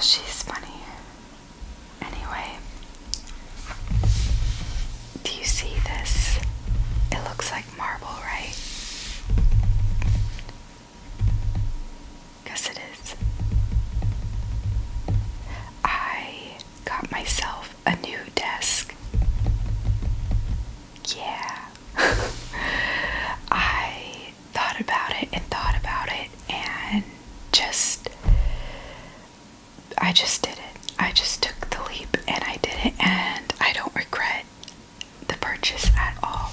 she's funny. Anyway, do you see this? It looks like marble, right? Because it is. I got myself a new desk. Yeah. I thought about it and I just did it. I just took the leap and I did it, and I don't regret the purchase at all.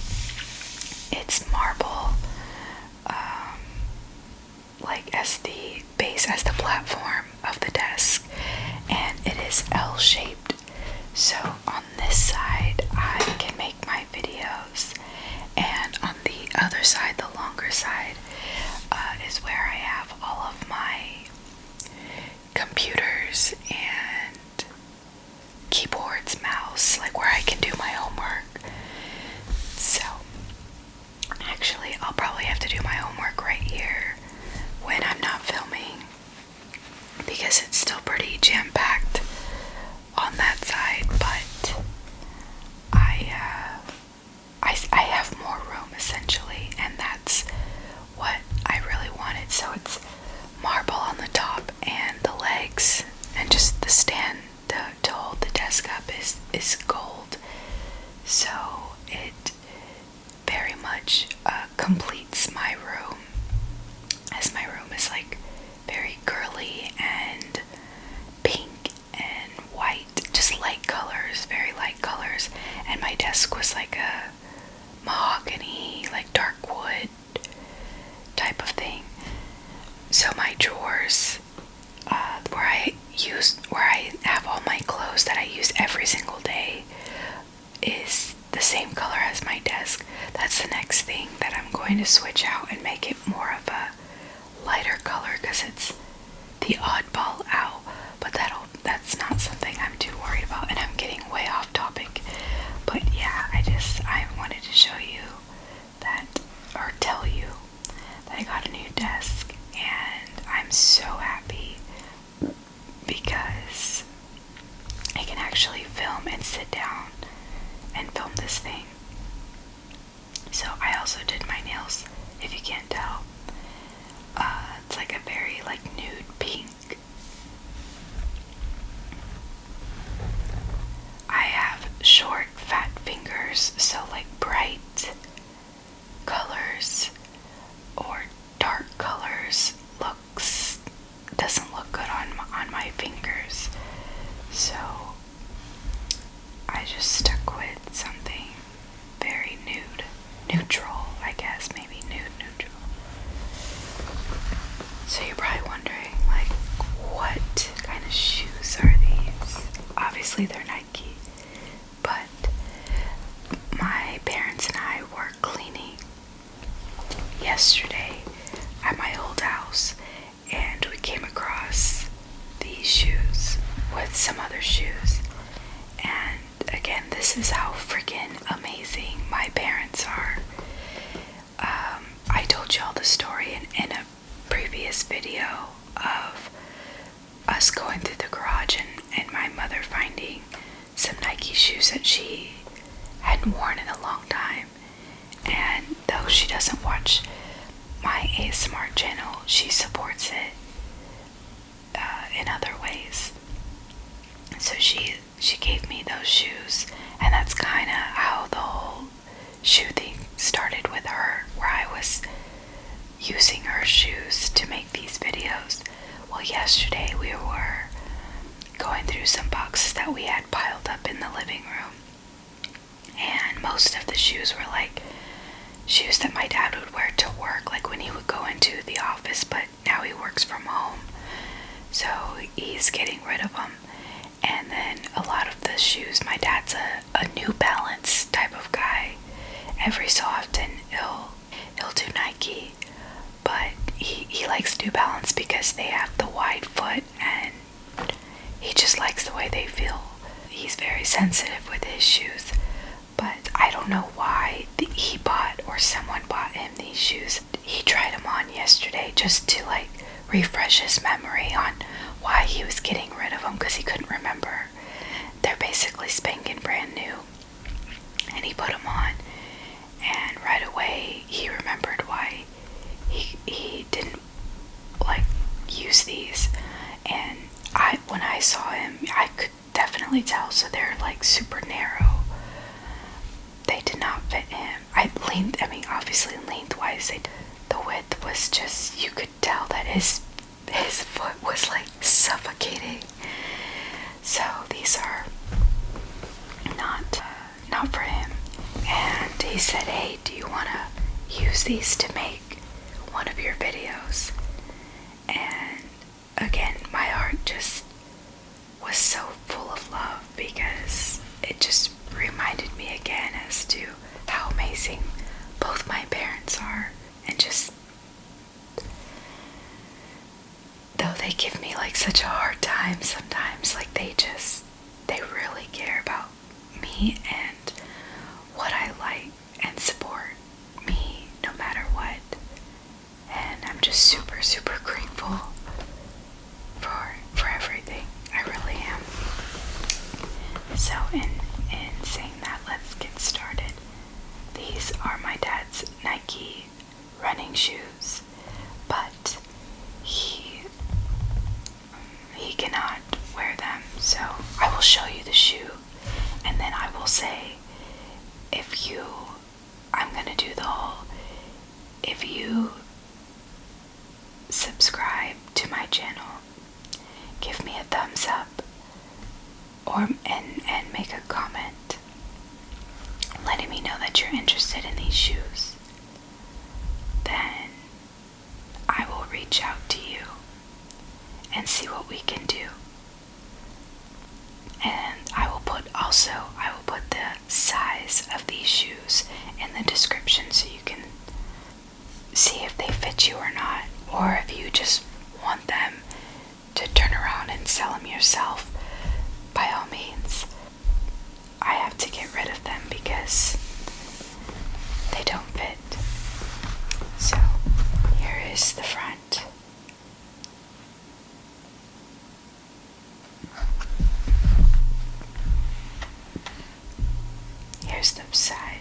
It's marble, like as the base, as the platform of the desk, and it is L-shaped. So on this side I can make my videos, and on the other side, the longer side, is where I have all of my computers and keyboards, mouse, like where I can do my homework. So actually I'll probably have to do my homework right here when I'm not filming, because it's still pretty jam-packed on that side, but I have more room essentially, and that's what I really wanted. So it's marble on the top, and the legs and just the stand to hold the desk up is gold. So it very much completes my room, as my room is like very girly and pink and white, just light colors, very light colors, and my desk was like a mahogany, like dark wood type of thing. So my drawers, where I have all my clothes that I use every single day, is the same color as my desk. That's the next thing that I'm going to switch out and make it more of a lighter color, because it's the oddball out. But that's not something I'm too worried about, and I'm getting way off topic. But yeah, I wanted to show you that, or tell you that I got a new desk, and I'm so happy because I can actually film and sit down and film this thing. So I also did my nails, if you can't tell. It's like a very like nude pink. I have short fat fingers, so like bright colors or dark colors doesn't look good on my fingers. So I just stuck with something very neutral, I guess, maybe neutral. So you're probably wondering, like, what kind of shoes are these? Obviously they're Nike, but my parents and I were cleaning yesterday at my old house, and we came across these shoes with some other shoes. And again, this is how freaking amazing my parents are. I told y'all the story in a previous video of us going through the garage and my mother finding some Nike shoes that she hadn't worn in a long time. And though she doesn't watch my ASMR channel, she supports it in other ways. So she gave me those shoes, and that's kind of how the whole shoe thing started with her, where I was using her shoes to make these videos. Well, yesterday we were going through some boxes that we had piled up in the living room, and most of the shoes were like shoes that my dad would wear to work, like when he would go into the office, but now he works from home, so he's getting rid of them. And then a lot of the shoes, my dad's a New Balance type of guy. Every so often he'll do Nike, but he likes New Balance because they have the wide foot, and he just likes the way they feel. He's very sensitive with his shoes, but I don't know why he bought, or someone bought him these shoes. He tried them on yesterday just to like refresh his memory on why he was getting rid of them because he couldn't remember. They're basically spanking brand new. And he put them on, and right away he remembered why he didn't like use these. And when I saw him, I could definitely tell. So they're like super narrow. They did not fit him. Obviously lengthwise, the width was just, you could tell that his foot was like suffocating. So these are not for him. And he said, hey, do you want to use these to make one of your videos? And again, my heart just was so full of love, because it just reminded me again as to how amazing both my parents are. And just, though they give me like such a hard time sometimes, like they really care about me and what I like, and support me no matter what. And I'm just super, super grateful for everything. I really am. So in saying that, let's get started. These are my dad's Nike running shoes, but he cannot wear them. So I will show you the shoe, and then I will say, I'm gonna do the whole, if you subscribe to my channel, give me a thumbs up, and make a comment letting me know that you're interested in these shoes, then I will reach out to you and see what we can do. And I will put the size of these shoes in the description so you can see if they fit you or not, or if you just want them to turn around and sell them yourself. By all means, I have to get rid of them because they don't fit. So here is the front. Here's the side,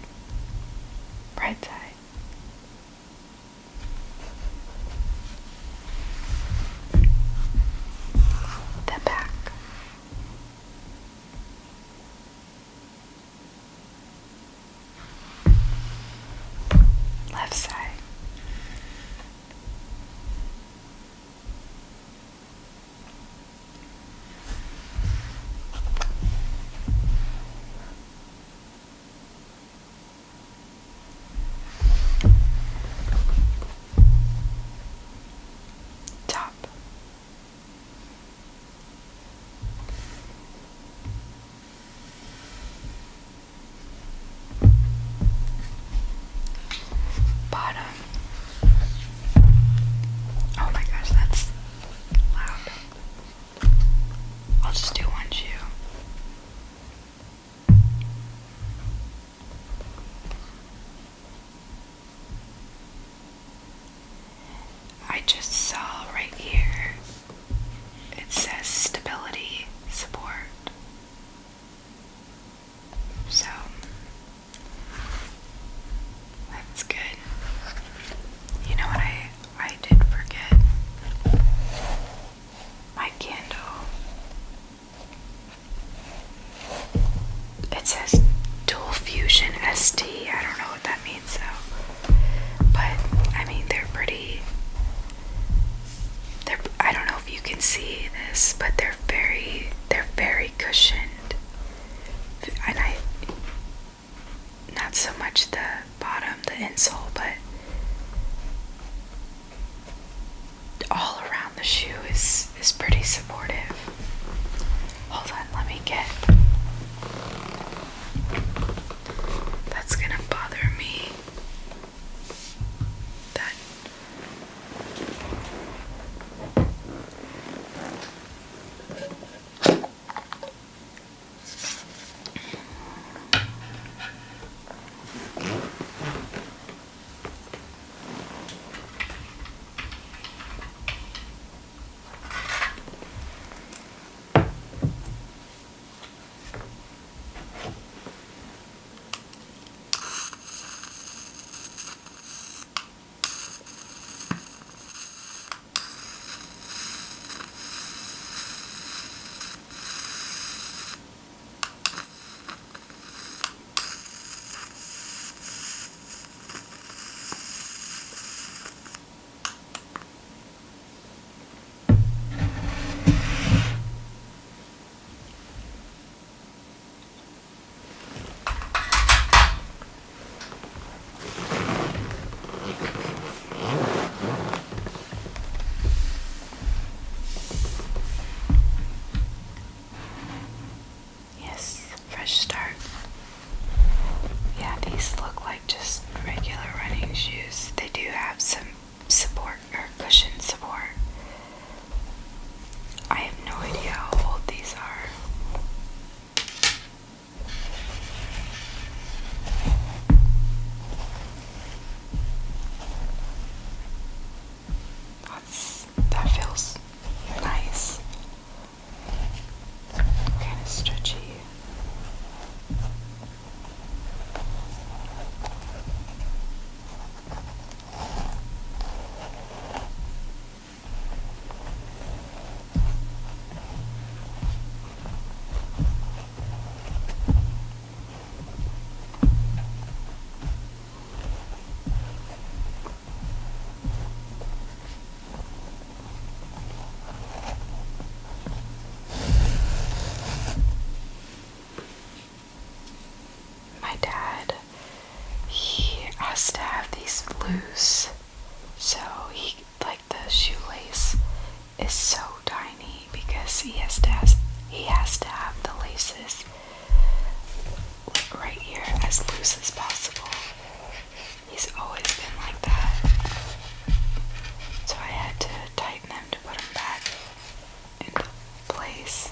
right side. The back. this right here as loose as possible. He's always been like that. So I had to tighten them to put them back into place.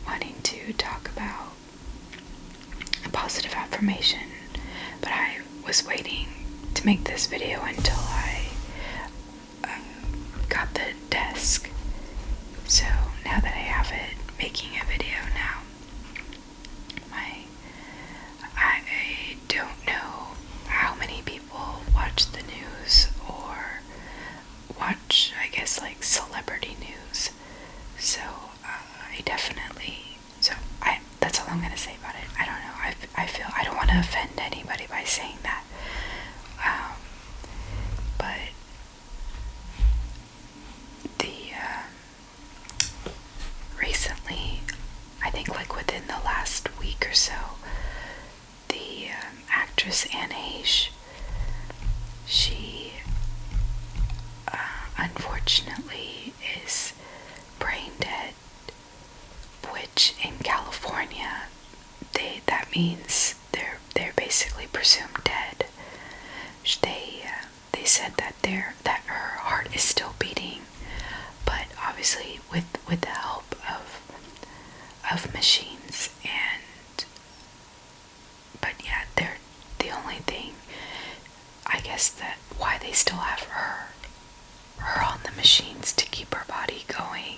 Wanting to talk about a positive affirmation, but I was waiting to make this video until I got the desk. So now that I have it, making a video now. I don't know how many people watch the news or watch, I guess, like celebrity news. So that's all I'm gonna say about it. I don't know. I feel I don't want to offend anybody by saying that. But recently, I think like within the last week or so, the actress Heche, she unfortunately is brain dead, which in California, that means they're basically presumed dead. They said that her heart is still beating, but obviously with the help of machines. But yeah, they're the only thing, I guess, that why they still have her on the machines to keep her body going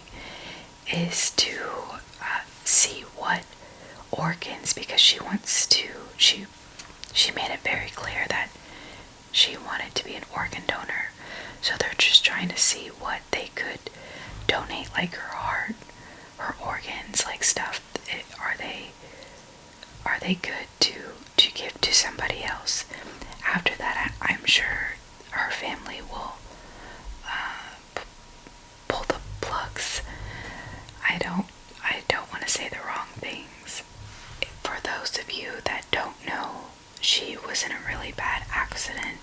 is to see what organs, because she wants to, she made it very clear that she wanted to be an organ donor. So they're just trying to see what they could donate, like her heart, her organs, like stuff. Are they good to give to somebody else? After that, I'm sure her family will pull the plugs. I don't want to say the wrong things. For those of you that don't know, she was in a really bad accident,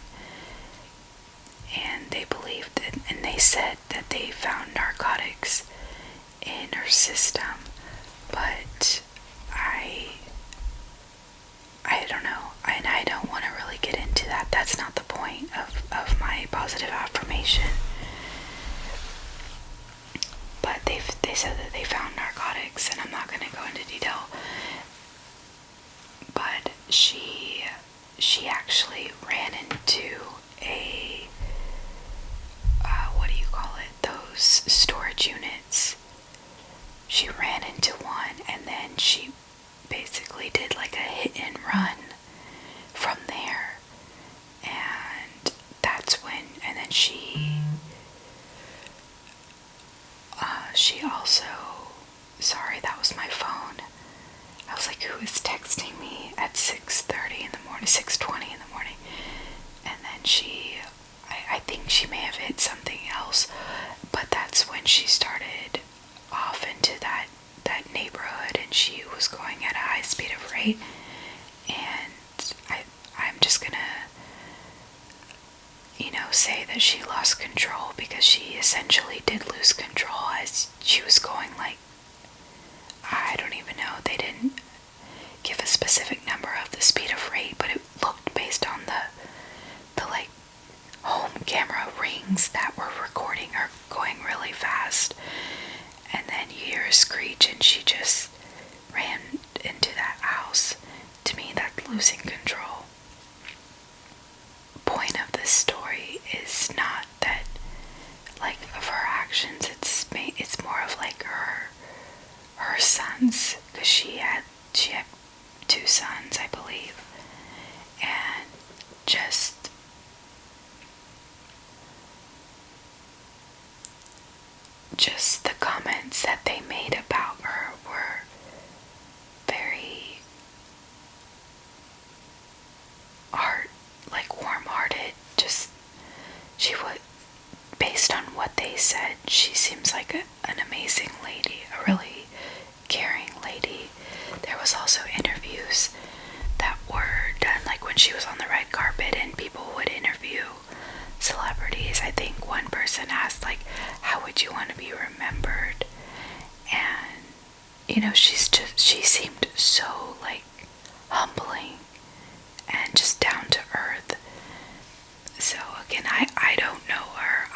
and they believed it, and they said that they found narcotics in her system, but I don't know, and I don't want to really get into that. That's not the point of my positive affirmation. But they said that they found narcotics, and I'm not going to go into detail. But she actually ran into and she also, sorry, that was my phone. I was like, who is texting me at 6:30 in the morning, 6:20 in the morning? And then I think she may have hit something else, but that's when she started off into that neighborhood, and she was going at a high speed of rate. And I'm just gonna, say that she lost control, because she essentially did lose control as she was going, like, I don't even know, they didn't give a specific number of the speed of rate, but it looked based on the like home camera rings that were recording her going really fast. And then you hear a screech and she just ran into that house. To me, that's losing control. Point of this story is not that, like, of her actions. It's more of like her sons, because she had 2 sons, I believe, and just the comments that they made about her were very warm-hearted. Just, she would, based on what they said, she seems like an amazing lady, a really caring lady. There was also interviews that were done, like when she was on the red carpet and people would interview celebrities. I think one person asked, like, how would you want to be remembered? And she seemed so, like, humbling and just down to earth. So again, I don't know her.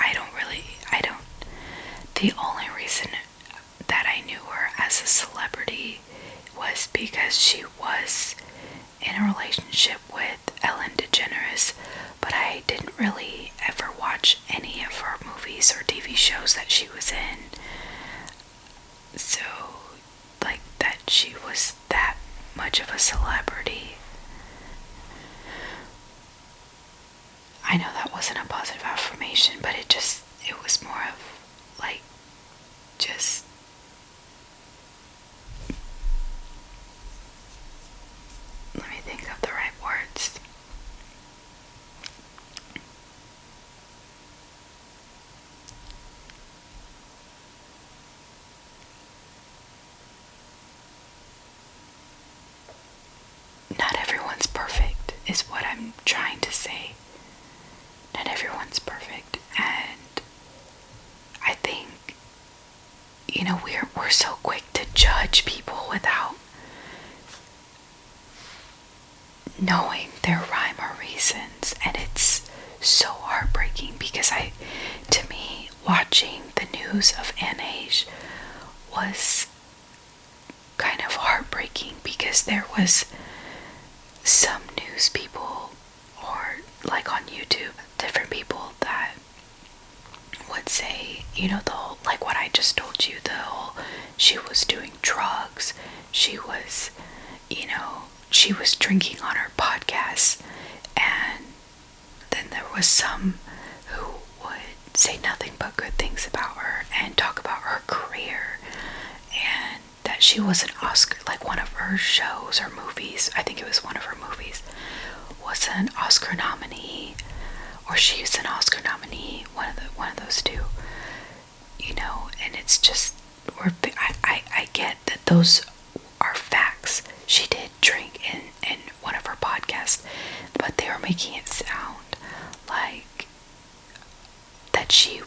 The only reason that I knew her as a celebrity was because she was in a relationship with Ellen DeGeneres, but I didn't really ever watch any of her movies or TV shows that she was in. So, like, that she was that much of a celebrity. I know that wasn't a positive affirmation, but it was more of, like, just let me think of the right words. Not everyone's perfect, is what I'm trying to say. Not everyone's perfect, and I think, we're so quick to judge people without knowing their rhyme or reasons, and it's so heartbreaking, because to me, watching the news of Heche was kind of heartbreaking, because there was some news people, or like on YouTube, different people that would say, the whole, like what I just told you, the whole, she was doing drugs, she was drinking on her podcast, and then there was some who would say nothing but good things about her and talk about her career, and that she was an Oscar, like one of her shows or movies, I think it was one of her movies, was an Oscar nominee, or she's an Oscar nominee, one of those two, and it's just, I get that those are facts. She did drink in one of her podcasts, but they were making it sound like that she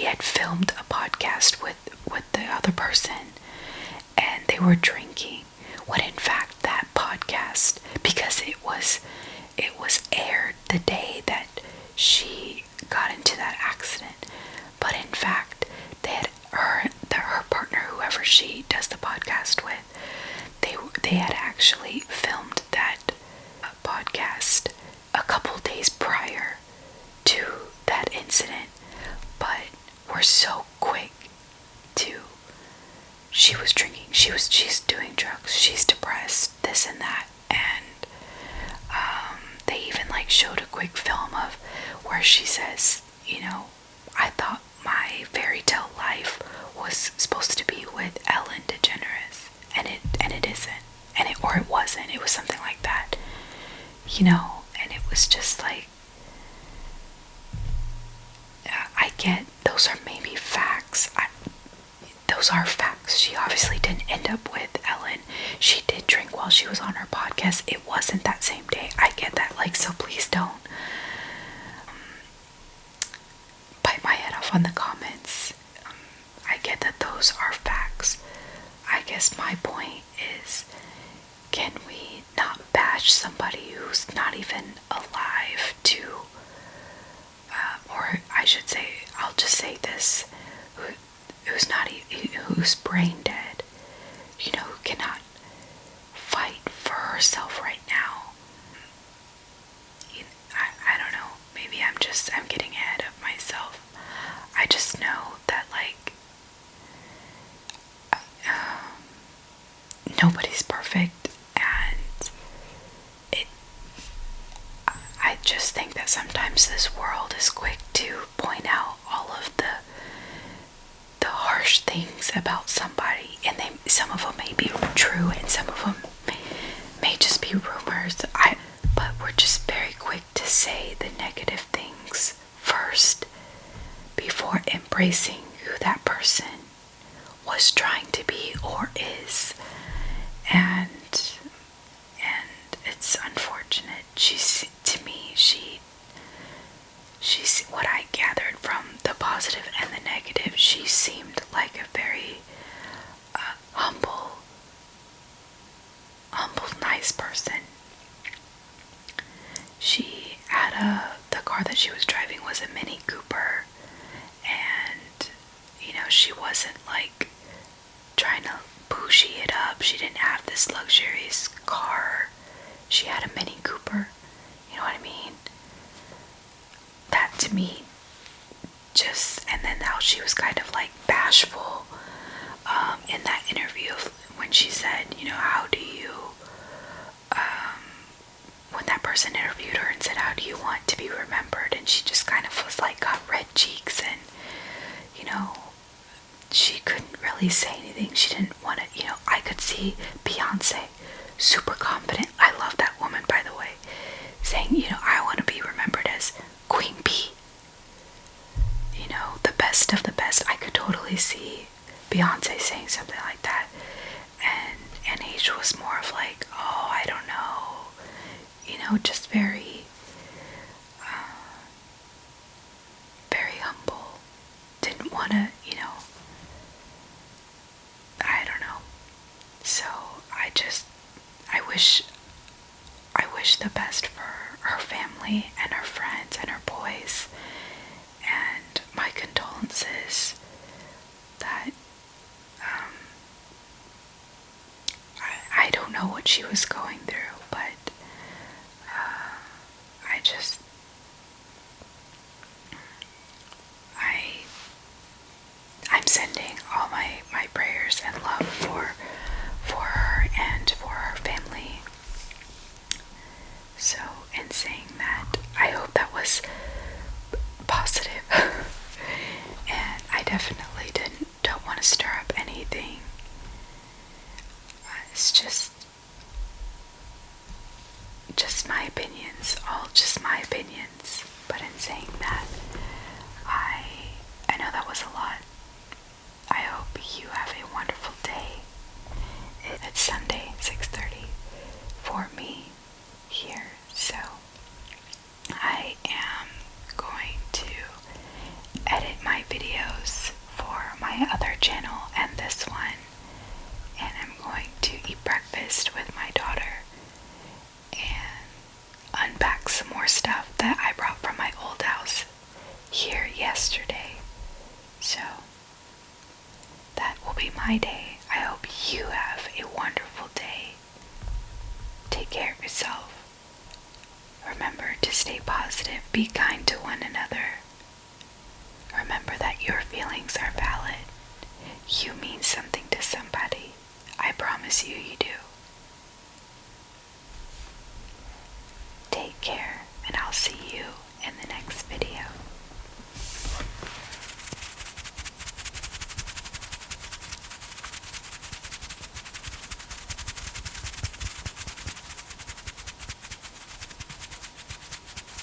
had filmed a podcast with the other person, and they were drinking, when in fact that podcast, because it was aired the day that she got into that accident, but in fact they had her partner, whoever she does the podcast with, they had actually filmed that podcast a couple days prior to that incident, but were so quick to, she was drinking, she's doing drugs, she's depressed, this and that, and they even, like, showed a quick film of where she says, I thought my fairy tale life was supposed to be with Ellen DeGeneres, and it isn't, or it wasn't. It was something like that, and it was just like, I get those are maybe facts. Those are facts. She obviously didn't end up with Ellen. She did drink while she was on her podcast. It wasn't that same day. I get that. So please don't bite my head off on the comments. I get that those are facts. I guess my point is, can we not bash somebody who's not even alive to, or I should say, I'll just say this, who's brain dead, who cannot fight for herself right now. I don't know, maybe I'm getting ahead of myself. I just know that, nobody's perfect, and I just think that sometimes this world is quick to point out all of the harsh things about somebody, and some of them may be true, and some of them may just be rumors. But we're just very quick to say the negative things first before embracing who that person was trying to be or is. And it's unfortunate. She's what I gathered from the positive and the negative, she seemed like a very humble, nice person. She had the car that she was driving was a Mini Cooper, and she wasn't trying to bougie it up. She didn't have this luxurious car. She had a Mini Cooper. You know what I mean? That to me, and then how she was kind of bashful in that interview when she said, how do you, when that person interviewed her and said, how do you want to be remembered? And she just kind of was got red cheeks, and, she couldn't really say anything. She didn't want to, I could see Beyonce, super confident. I love that woman, by the way, saying, I want to be remembered as Queen Bee. The best of the best. I could totally see Beyonce saying something like that. And Heche was more of oh, I don't know. Just very, very humble. Didn't want to, I don't know. So I wish the best for her family and her friends and her boys, and my condolences that I don't know what she was going through, but I'm sending all my prayers and love for her and for her family. So, in saying that, I hope that was positive. And I definitely don't want to stir up anything. It's just my opinions, all just my opinions. But in saying that, I know that was a lot. I hope you have a wonderful day. It's Sunday, 6:30 for me here, so I am going to edit my videos for my other channel and this one, and I'm going to eat breakfast with my daughter and unpack some more stuff that I brought from my old house here yesterday. So that will be my day. I hope you have a wonderful day. Take care of yourself. Remember to stay positive. Be kind to one another. Remember that your feelings are valid. You mean something to somebody. I promise you, you do.